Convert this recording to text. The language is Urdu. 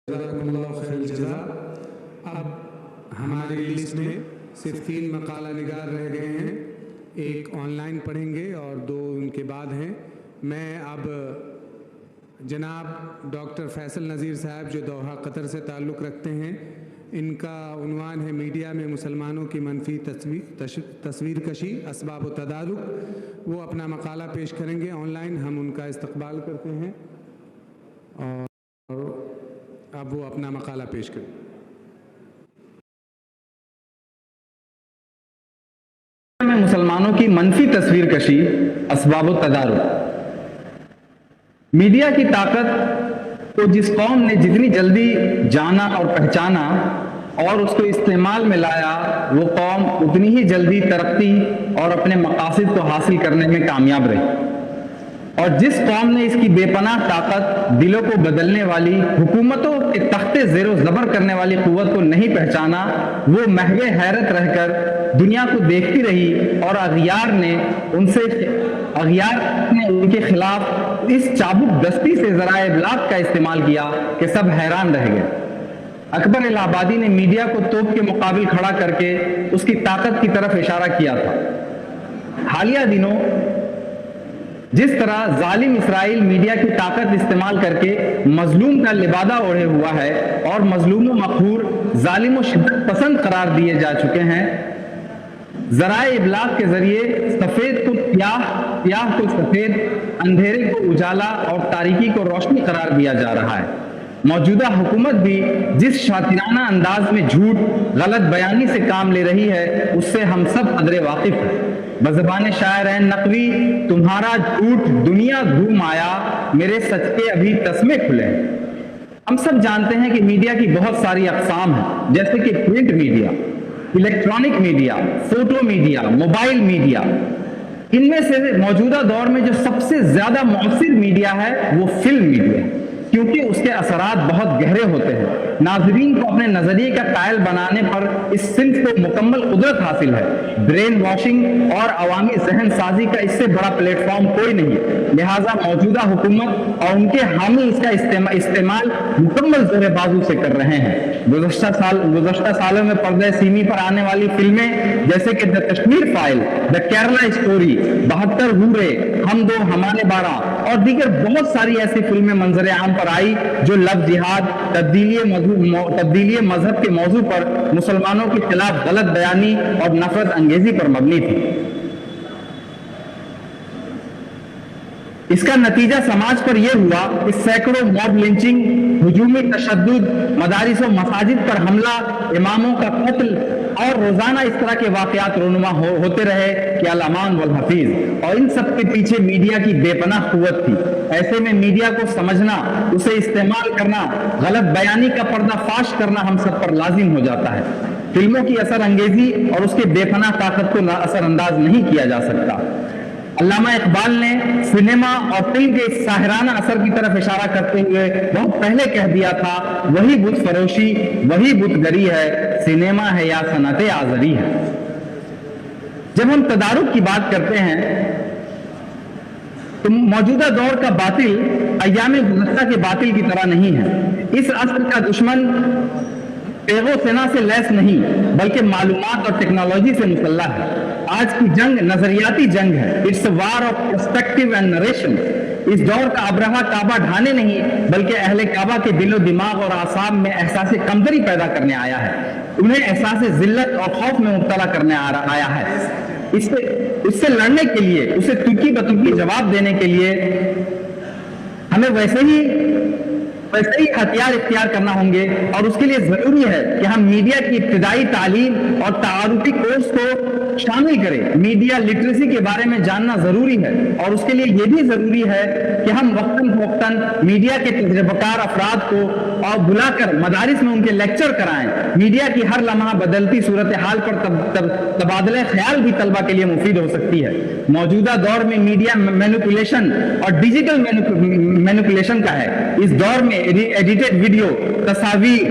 جزاکم خیر الجزا۔ اب ہماری لسٹ میں صرف 3 مقالہ نگار رہ گئے ہیں، ایک آن لائن پڑھیں گے اور 2 ان کے بعد ہیں۔ میں اب جناب ڈاکٹر فیصل نذیر صاحب جو دوحہ قطر سے تعلق رکھتے ہیں، ان کا عنوان ہے میڈیا میں مسلمانوں کی منفی تصویر کشی اسباب و تدارک، وہ اپنا مقالہ پیش کریں گے آن لائن، ہم ان کا استقبال کرتے ہیں اور اب وہ اپنا مقالہ پیش کریں۔ میں مسلمانوں کی منفی تصویر کشی اسباب و تدارک۔ میڈیا کی طاقت کو جس قوم نے جتنی جلدی جانا اور پہچانا اور اس کو استعمال میں لایا، وہ قوم اتنی ہی جلدی ترقی اور اپنے مقاصد کو حاصل کرنے میں کامیاب رہی، اور جس قوم نے اس کی بے پناہ طاقت، دلوں کو بدلنے والی، حکومتوں کے تختے زیر و زبر کرنے والی قوت کو نہیں پہچانا، وہ محو حیرت رہ کر دنیا کو دیکھتی رہی، اور اغیار نے ان کے خلاف اس چابک دستی سے ذرائع ابلاغ کا استعمال کیا کہ سب حیران رہ گئے۔ اکبر الہ آبادی نے میڈیا کو توپ کے مقابل کھڑا کر کے اس کی طاقت کی طرف اشارہ کیا تھا۔ حالیہ دنوں جس طرح ظالم اسرائیل میڈیا کی طاقت استعمال کر کے مظلوم کا لبادہ اوڑھے ہوا ہے اور مظلوم و مقہور، ظالم و شدت پسند قرار دیے جا چکے ہیں، ذرائع ابلاغ کے ذریعے سفید کو سیاہ کو سفید، اندھیرے کو اجالا اور تاریکی کو روشنی قرار دیا جا رہا ہے۔ موجودہ حکومت بھی جس شاطرانہ انداز میں جھوٹ، غلط بیانی سے کام لے رہی ہے، اس سے ہم سب قدرے واقف ہیں۔ بزبان شاعر نقوی، تمہارا جھوٹ دنیا گھوم آیا، میرے سچ کے ابھی تسمے کھلے۔ ہم سب جانتے ہیں کہ میڈیا کی بہت ساری اقسام ہیں، جیسے کہ print media, electronic media, photo media, mobile media. ان میں سے موجودہ دور میں جو سب سے زیادہ مؤثر میڈیا ہے وہ فلم میڈیا ہے، کیونکہ اس کے اثرات بہت گہرے ہوتے ہیں۔ ناظرین کو اپنے نظریے کا قائل بنانے پر اس صنف کو مکمل قدرت حاصل ہے۔ برین واشنگ اور عوامی ذہن سازی کا اس سے بڑا پلیٹ فارم کوئی نہیں، لہٰذا موجودہ حکومت اور ان کے حامی اس کا استعمال مکمل زور بازو سے کر رہے ہیں۔ گزشتہ سالوں میں پردہ سیمی پر آنے والی فلمیں جیسے کہ دا کشمیر فائل، دا کیرلا اسٹوری، 72 ہورے، ہم دو ہمارے 12 اور دیگر بہت ساری ایسی فلمیں منظر عام پر آئی جو لفظ جہاد، تبدیلی مذہب کے موضوع پر مسلمانوں کے خلاف غلط بیانی اور نفرت انگیزی پر مبنی تھی۔ اس کا نتیجہ سماج پر یہ ہوا کہ سینکڑوں موب لنچنگ، ہجومی تشدد، مدارس و مساجد پر حملہ، اماموں کا قتل اور روزانہ اس طرح کے واقعات رونما ہوتے رہے کہ الامان والحفیظ، اور ان سب کے پیچھے میڈیا کی بے پناہ قوت تھی۔ ایسے میں میڈیا کو سمجھنا، اسے استعمال کرنا، غلط بیانی کا پردہ فاش کرنا ہم سب پر لازم ہو جاتا ہے۔ فلموں کی اثر انگیزی اور اس کے بے پناہ طاقت کو اثر انداز نہیں کیا جا سکتا۔ علامہ اقبال نے سینما اور فلم کے اس ساحرانہ اثر کی طرف اشارہ کرتے ہوئے بہت پہلے کہہ دیا تھا، وہی بت فروشی، وہی بت گری ہے، سینما ہے یا صنعت آزری ہے۔ جب ہم تدارک کی بات کرتے ہیں تو موجودہ دور کا باطل ایام گزشتہ کے باطل کی طرح نہیں ہے۔ اس عصر کا دشمن پیغ و سنا سے لیس نہیں، بلکہ معلومات اور ٹیکنالوجی سے مسلح ہے۔ آج کی جنگ نظریاتی جنگ ہے، it's a war of perspective and narration. اس دور کا ابرہہ کعبہ ڈھانے نہیں، بلکہ اہل کعبہ کے دل و دماغ اور اعصاب میں احساس کمتری پیدا کرنے آیا ہے، انہیں احساس ذلت اور خوف میں مبتلا کرنے آیا ہے۔ اس سے لڑنے کے لیے، اسے ترکی بترکی جواب دینے کے لیے ہمیں ویسے ہی ہتھیار اختیار کرنا ہوں گے، اور اس کے لیے ضروری ہے کہ ہم میڈیا کی ابتدائی تعلیم اور تعارفی کورس کو شامل کریں۔ میڈیا لٹریسی کے بارے میں جاننا ضروری ہے، اور اس کے لیے یہ بھی ضروری ہے کہ ہم وقتاً فوقتاً میڈیا کے تجربہ کار افراد کو اور بلا کر مدارس میں ان کے لیکچر کرائیں۔ میڈیا کی ہر لمحہ بدلتی صورتحال پر تبادلہ خیال بھی طلبہ کے لیے مفید ہو سکتی ہے۔ موجودہ دور میں میڈیا مینیپولیشن اور ڈیجیٹل مینیپولیشن کا ہے۔ اس دور میں ایڈیٹڈ ویڈیو، تصاویر،